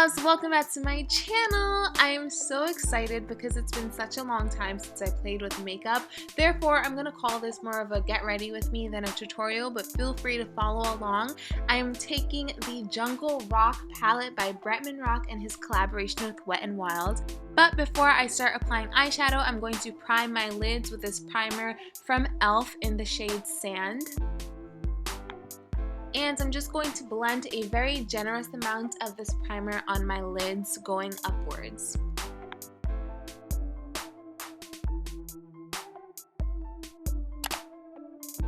loves, welcome back to my channel. I am so excited because it's been such a long time since I played with makeup. Therefore, I'm going to call this more of a get ready with me than a tutorial, but feel free to follow along. I am taking the Jungle Rock palette by Bretman Rock and his collaboration with Wet n Wild. But before I start applying eyeshadow, I'm going to prime my lids with this primer from e.l.f. in the shade Sand. And I'm just going to blend a very generous amount of this primer on my lids going upwards.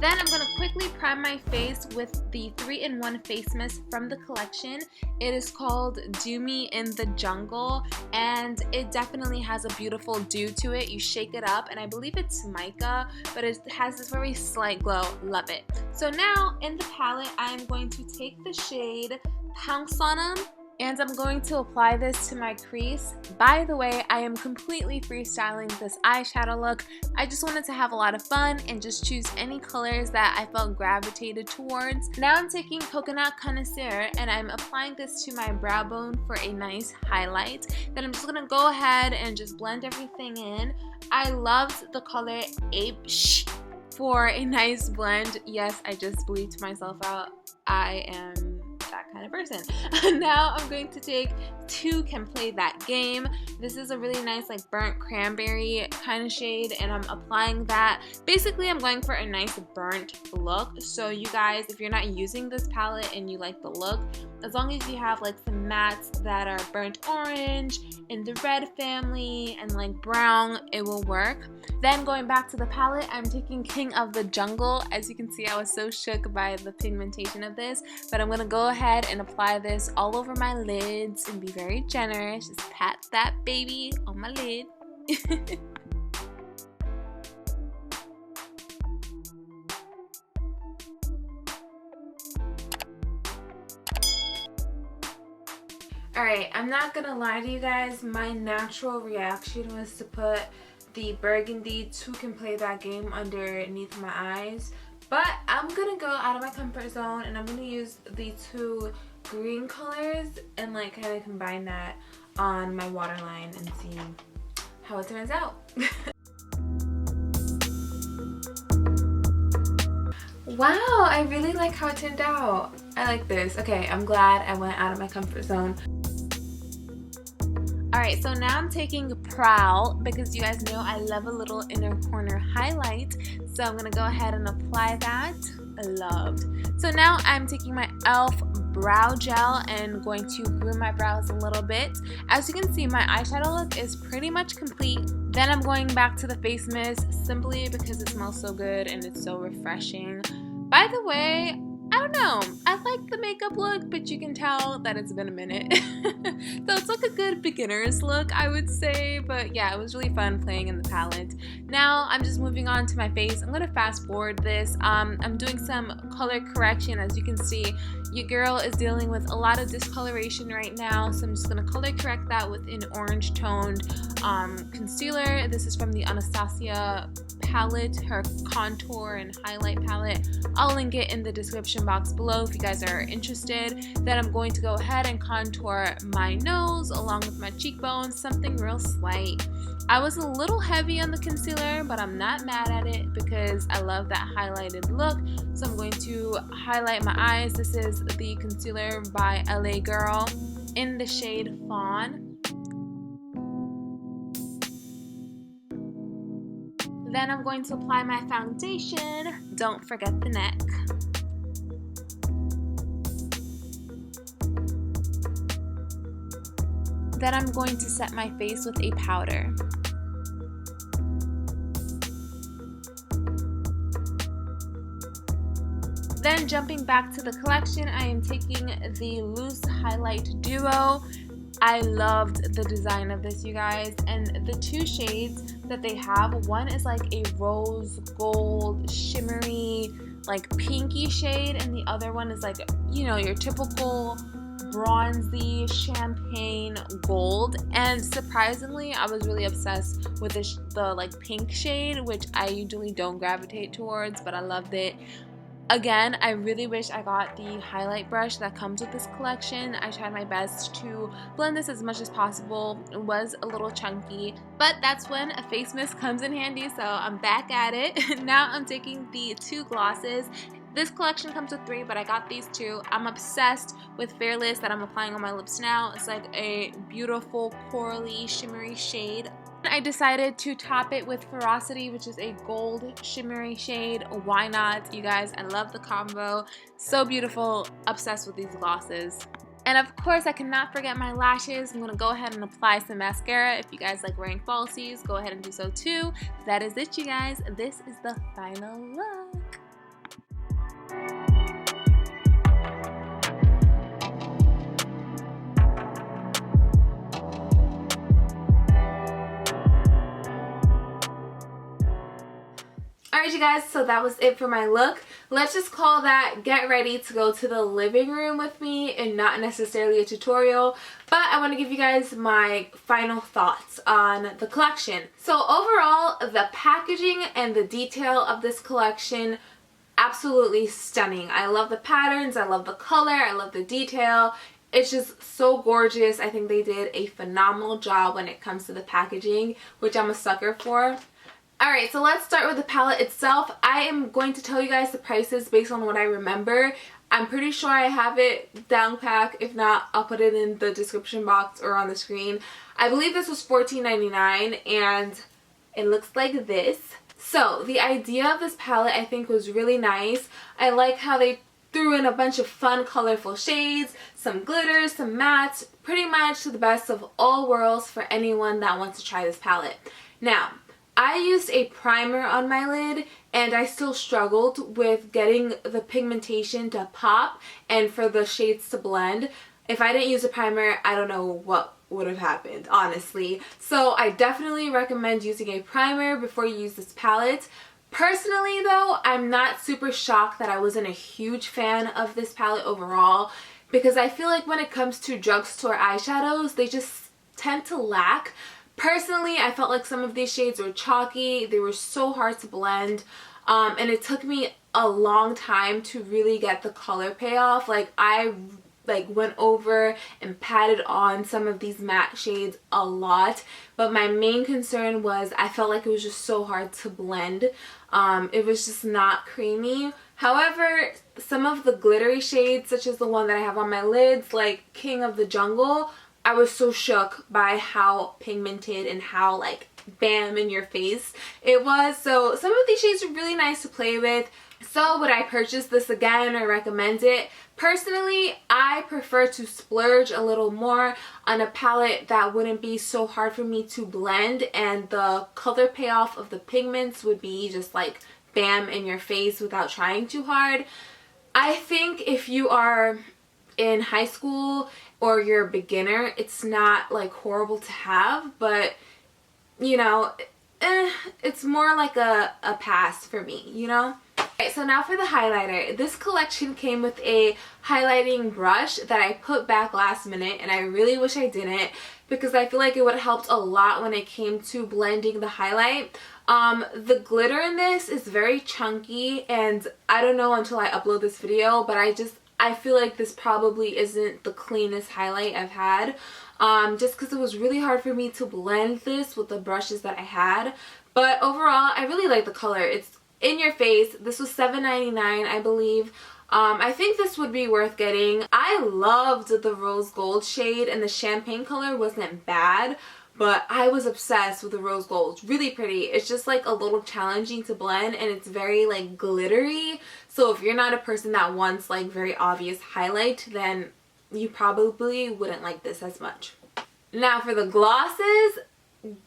Then I'm going to quickly prime my face with the 3-in-1 face mist from the collection. It is called Do Me in the Jungle, and it definitely has a beautiful dew to it. You shake it up, and I believe it's mica, but it has this very slight glow. Love it. So now in the palette, I'm going to take the shade Pounce on 'em, and I'm going to apply this to my crease. By the way, I am completely freestyling this eyeshadow look. I just wanted to have a lot of fun and just choose any colors that I felt gravitated towards. Now I'm taking Coconut Connoisseur and I'm applying this to my brow bone for a nice highlight. Then I'm just gonna go ahead and just blend everything in. I loved the color Ape for a nice blend. Yes, I just bleeped myself out. I am that kind of person. Now I'm going to take Two Can Play That Game. This is a really nice like burnt cranberry kind of shade, and I'm applying that. Basically, I'm going for a nice burnt look. So you guys, if you're not using this palette and you like the look, as long as you have like some mattes that are burnt orange in the red family and like brown, it will work. Then going back to the palette, I'm taking King of the Jungle. As you can see, I was so shook by the pigmentation of this, but I'm gonna go ahead and apply this all over my lids and be very generous. Just pat that baby on my lid. Alright, I'm not gonna lie to you guys, my natural reaction was to put the burgundy Two Can Play That Game underneath my eyes, but I'm gonna go out of my comfort zone and I'm gonna use the two green colors and like kind of combine that on my waterline and see how it turns out. Wow, I really like how it turned out. I like this. Okay, I'm glad I went out of my comfort zone. Alright, so now I'm taking Prowl because you guys know I love a little inner corner highlight. So I'm going to go ahead and apply that. Loved. So now I'm taking my e.l.f. brow gel and going to groom my brows a little bit. As you can see, my eyeshadow look is pretty much complete. Then I'm going back to the face mist simply because it smells so good and it's so refreshing. By the way, I don't know, I like the makeup look, but you can tell that it's been a minute. So it's like a good beginner's look, I would say, but yeah, it was really fun playing in the palette. Now I'm just moving on to my face. I'm gonna fast forward this. I'm doing some color correction. As you can see, your girl is dealing with a lot of discoloration right now, so I'm just gonna color correct that with an orange toned concealer. This is from the Anastasia palette, her contour and highlight palette. I'll link it in the description box below if you guys are interested. Then I'm going to go ahead and contour my nose along with my cheekbones, something real slight. I was a little heavy on the concealer, but I'm not mad at it because I love that highlighted look. So I'm going to highlight my eyes. This is the concealer by LA Girl in the shade Fawn. Then I'm going to apply my foundation. Don't forget the neck. Then I'm going to set my face with a powder. Then jumping back to the collection, I am taking the Loose Highlight Duo. I loved the design of this, you guys, and the two shades that they have, one is like a rose gold shimmery like pinky shade, and the other one is like, you know, your typical bronzy champagne gold. And surprisingly, I was really obsessed with the like pink shade, which I usually don't gravitate towards, but I loved it. Again, I really wish I got the highlight brush that comes with this collection. I tried my best to blend this as much as possible. It was a little chunky, but that's when a face mist comes in handy, so I'm back at it. Now I'm taking the 2 glosses. This collection comes with 3, but I got these 2. I'm obsessed with Fearless that I'm applying on my lips now. It's like a beautiful corally shimmery shade. I decided to top it with Ferocity, which is a gold shimmery shade. Why not? You guys, I love the combo. So beautiful. Obsessed with these glosses. And of course, I cannot forget my lashes. I'm going to go ahead and apply some mascara. If you guys like wearing falsies, go ahead and do so too. That is it, you guys. This is the final look. Alright, you guys, so that was it for my look. Let's just call that get ready to go to the living room with me and not necessarily a tutorial, but I want to give you guys my final thoughts on the collection. So overall, the packaging and the detail of this collection, absolutely stunning. I love the patterns, I love the color, I love the detail. It's just so gorgeous. I think they did a phenomenal job when it comes to the packaging, which I'm a sucker for. Alright, so let's start with the palette itself. I am going to tell you guys the prices based on what I remember. I'm pretty sure I have it down pat. If not, I'll put it in the description box or on the screen. I believe this was $14.99 and it looks like this. So the idea of this palette I think was really nice. I like how they threw in a bunch of fun, colorful shades, some glitters, some mattes, pretty much to the best of all worlds for anyone that wants to try this palette. Now, I used a primer on my lid and I still struggled with getting the pigmentation to pop and for the shades to blend. If I didn't use a primer, I don't know what would have happened, honestly. So I definitely recommend using a primer before you use this palette. Personally though, I'm not super shocked that I wasn't a huge fan of this palette overall, because I feel like when it comes to drugstore eyeshadows, they just tend to lack. Personally, I felt like some of these shades were chalky. They were so hard to blend, and it took me a long time to really get the color payoff. Like I went over and patted on some of these matte shades a lot, but my main concern was I felt like it was just so hard to blend. It was just not creamy. However, some of the glittery shades, such as the one that I have on my lids, like King of the Jungle, I was so shook by how pigmented and how like bam in your face it was. So some of these shades are really nice to play with. So would I purchase this again or recommend it? Personally, I prefer to splurge a little more on a palette that wouldn't be so hard for me to blend, and the color payoff of the pigments would be just like bam in your face without trying too hard. I think if you are in high school or you're a beginner, it's not like horrible to have, but you know, it's more like a pass for me, you know? Okay, so now for the highlighter. This collection came with a highlighting brush that I put back last minute, and I really wish I didn't, because I feel like it would have helped a lot when it came to blending the highlight. The glitter in this is very chunky, and I don't know until I upload this video, but I feel like this probably isn't the cleanest highlight I've had, just because it was really hard for me to blend this with the brushes that I had. But overall, I really like the color. It's in your face. This was $7.99, I believe. I think this would be worth getting. I loved the rose gold shade, and the champagne color wasn't bad, but I was obsessed with the rose gold. It's really pretty. It's just like a little challenging to blend, and it's very like glittery. So if you're not a person that wants like very obvious highlight, then you probably wouldn't like this as much. Now for the glosses,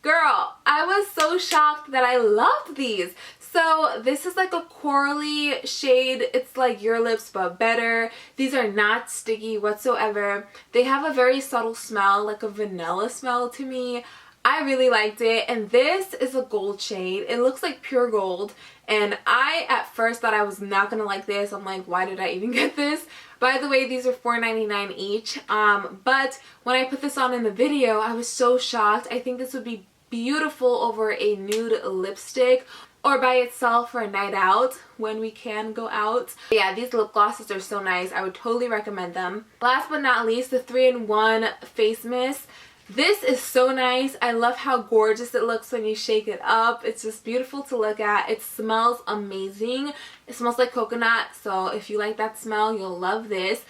girl, I was so shocked that I loved these. So this is like a corally shade. It's like Your Lips but better. These are not sticky whatsoever. They have a very subtle smell, like a vanilla smell to me. I really liked it, and this is a gold shade. It looks like pure gold, and I at first thought I was not gonna like this. I'm like, why did I even get this? By the way, these are $4.99 each, but when I put this on in the video, I was so shocked. I think this would be beautiful over a nude lipstick. or by itself for a night out when we can go out. But yeah, these lip glosses are so nice. I would totally recommend them. Last but not least, the 3-in-1 face mist. This is so nice. I love how gorgeous it looks when you shake it up. It's just beautiful to look at. It smells amazing. It smells like coconut, so if you like that smell, you'll love this.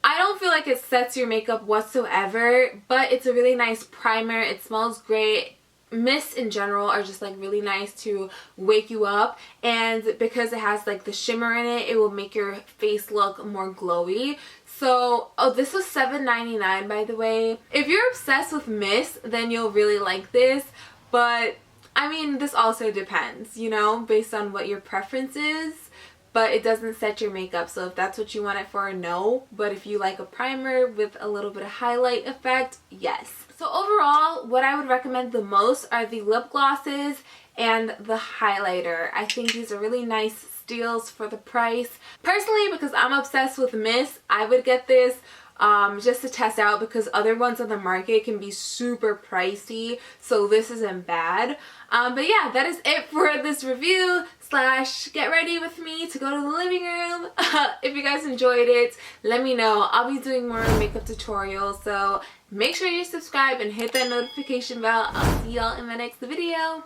I don't feel like it sets your makeup whatsoever, but it's a really nice primer. It smells great. Mists in general are just like really nice to wake you up, and because it has like the shimmer in it, it will make your face look more glowy. So, oh, this was $7.99 by the way. If you're obsessed with mist, then you'll really like this, but I mean, this also depends, you know, based on what your preference is. But it doesn't set your makeup, so if that's what you want it for, no. But if you like a primer with a little bit of highlight effect, yes. So overall, what I would recommend the most are the lip glosses and the highlighter. I think these are really nice steals for the price. Personally, because I'm obsessed with mist, I would get this just to test out, because other ones on the market can be super pricey, so this isn't bad. But yeah, that is it for this review slash get ready with me to go to the living room. If you guys enjoyed it, let me know. I'll be doing more makeup tutorials, so make sure you subscribe and hit that notification bell. I'll see y'all in my next video.